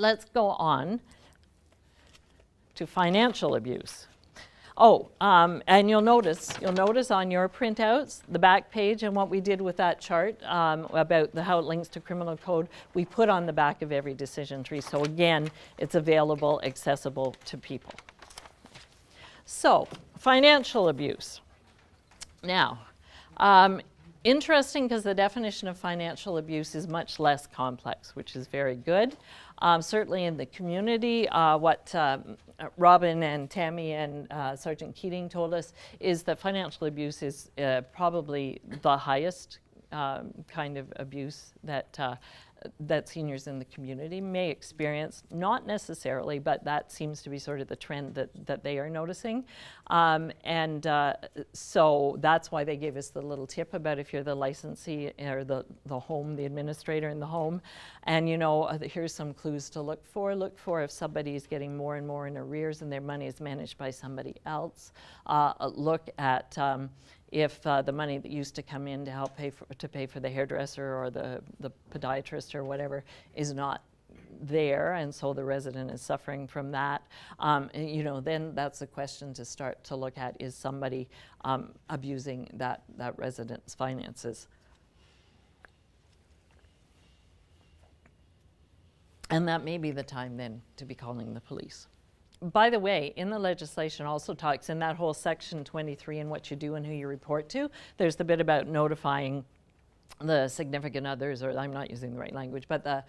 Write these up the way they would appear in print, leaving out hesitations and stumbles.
let's go on to financial abuse. Oh, and you'll notice on your printouts, the back page and what we did with that chart about how it links to criminal code, we put on the back of every decision tree. So again, it's available, accessible to people. So, financial abuse. Now, interesting because the definition of financial abuse is much less complex, which is very good. Certainly in the community, what Robin and Tammy and Sergeant Keating told us is that financial abuse is probably the highest kind of abuse that seniors in the community may experience, not necessarily, but that seems to be sort of the trend that they are noticing. So that's why they gave us the little tip about if you're the licensee or the home, the administrator in the home. And here's some clues to look for. Look for if somebody is getting more and more in arrears and their money is managed by somebody else. Look at if the money that used to come in to help pay for the hairdresser or the podiatrist or whatever is not there, and so the resident is suffering from that. Then that's a question to start to look at: is somebody abusing that resident's finances? And that may be the time then to be calling the police. By the way, in the legislation also talks in that whole section 23 and what you do and who you report to, there's the bit about notifying the significant others, or I'm not using the right language, but the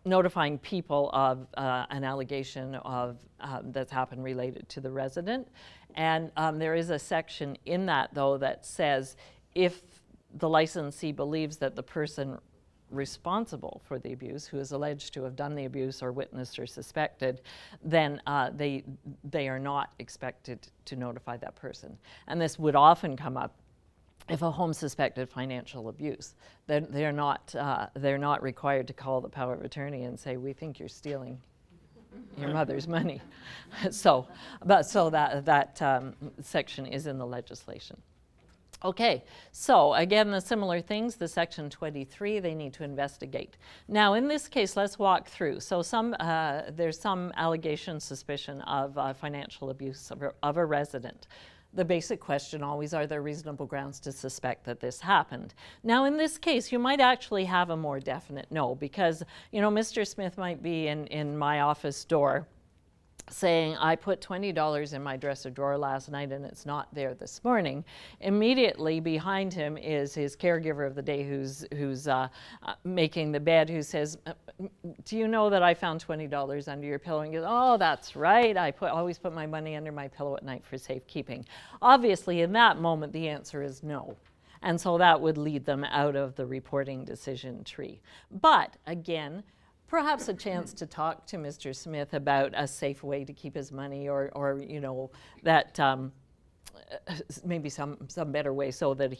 notifying people of an allegation of that's happened related to the resident. And there is a section in that, though, that says if the licensee believes that the person responsible for the abuse, who is alleged to have done the abuse or witnessed or suspected, then they are not expected to notify that person. And this would often come up if a home suspected financial abuse. They're not required to call the power of attorney and say, we think you're stealing your mother's money. So that section is in the legislation. Okay, so again, the similar things, the section 23, they need to investigate. Now, in this case, let's walk through. So there's some allegation, suspicion of financial abuse of a resident. The basic question always, are there reasonable grounds to suspect that this happened? Now, in this case, you might actually have a more definite no, because, Mr. Smith might be in my office door saying, I put $20 in my dresser drawer last night and it's not there this morning. Immediately behind him is his caregiver of the day who's making the bed, who says, do you know that I found $20 under your pillow? And he goes, oh, that's right. I always put my money under my pillow at night for safekeeping. Obviously, in that moment, the answer is no. And so that would lead them out of the reporting decision tree. But again, perhaps a chance to talk to Mr. Smith about a safe way to keep his money, or that maybe some better way so that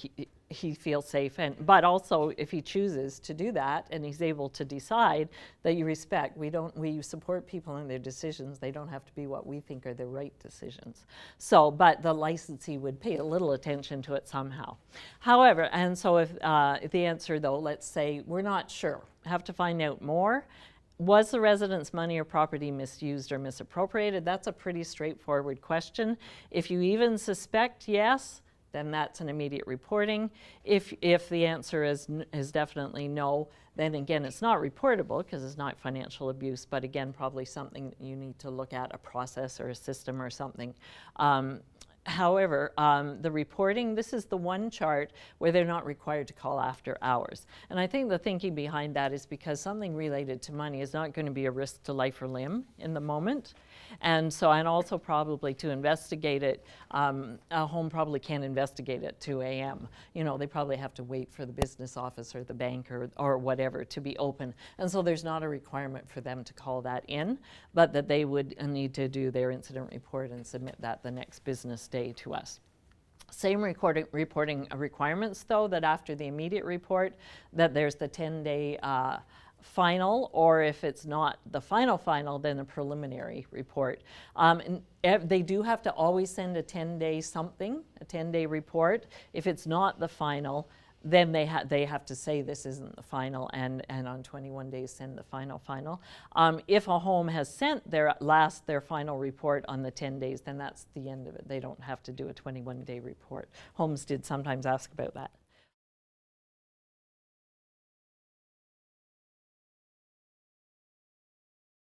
he feels safe. But also, if he chooses to do that and he's able to decide that you respect, we support people in their decisions. They don't have to be what we think are the right decisions. So, but the licensee would pay a little attention to it somehow. However, and so if the answer, though, let's say we're not sure, have to find out more. Was the resident's money or property misused or misappropriated? That's a pretty straightforward question. If you even suspect yes, then that's an immediate reporting. If the answer is definitely no, then again, it's not reportable because it's not financial abuse, but again, probably something you need to look at, a process or a system or something. However, the reporting, this is the one chart where they're not required to call after hours. And I think the thinking behind that is because something related to money is not going to be a risk to life or limb in the moment. And also probably to investigate it, a home probably can't investigate at 2 a.m. They probably have to wait for the business office or the bank or whatever to be open. And so there's not a requirement for them to call that in, but that they would need to do their incident report and submit that the next business day to us. Same reporting requirements, though, that after the immediate report, that there's the 10-day final, or if it's not the final, then a preliminary report. And they do have to always send a 10-day report. If it's not the final, then they have to say this isn't the final, and on 21 days send the final. If a home has sent their final report on the 10 days, then that's the end of it. They don't have to do a 21-day report. Homes did sometimes ask about that.